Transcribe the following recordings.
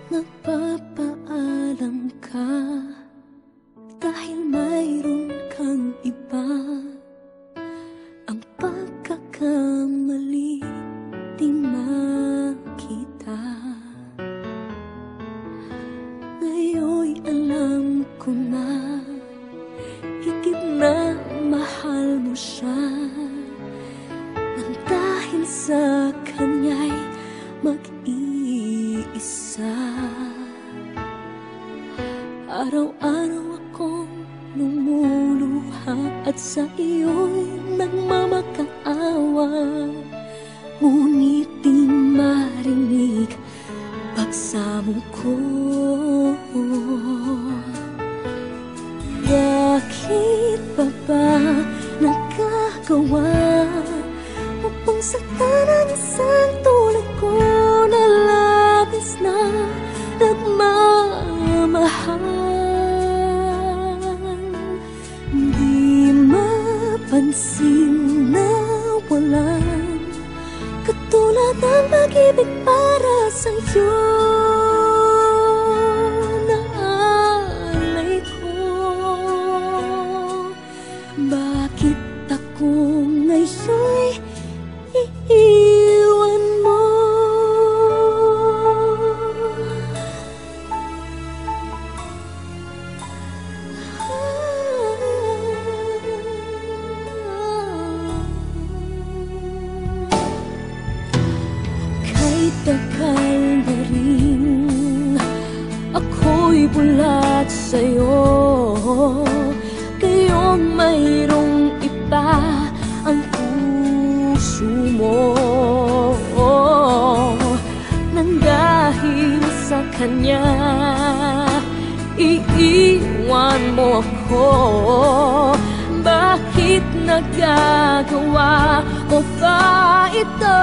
Nagpapaalam ka dahil mayroon kang iba. Ang pagkakamali di makita. Ngayon'y alam ko na higit na mahal mo siya, nang dahil sa kanya'y mag-iisa. Araw-araw akong lumuluha at sa iyo'y nagmamakaawa, ngunit di marinig pagsamo ko. Bakit pa ba nagkagawa upang saktan ang isang tulad ko na labis na nagmamahal? Di mapansin na walang katulad ng pag-ibig para sa'yo na alay ko. Bakit ako ngayon'y iiwan mo? Kahit tagal na rin ako'y bulat sa'yo, ngayong mayroong iba ang puso mo, nang dahil sa kanya iiwan mo ako. Bakit nagagawa mo ba ito?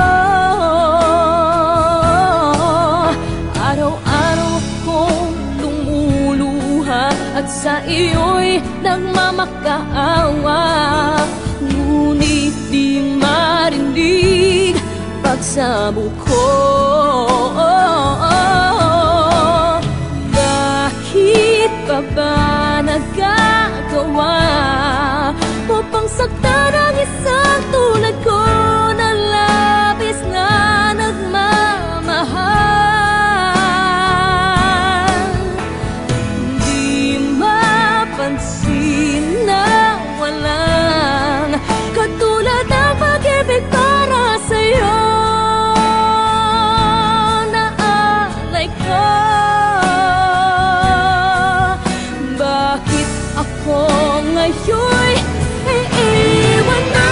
Araw-araw akong lumuluha at sa iyo'y nagmamakaawa, ngunit di marinig pagsamo ko. Bakit pa ba nagagawa mo pang saktan ang isang tulad ko na labis na nagmamahal? Di mapansin na walang katulad ng pag-ibig para sa'yo na alay ko. Bakit ako ngayon'y iiwan na?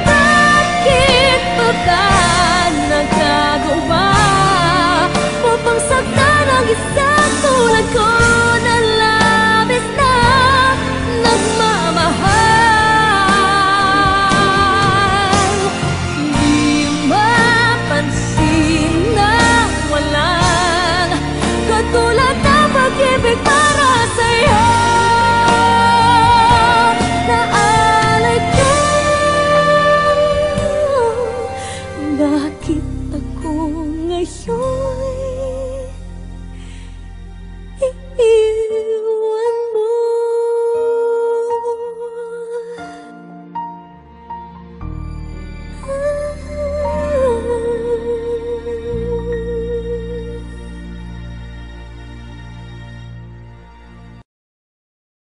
Bakit pa ba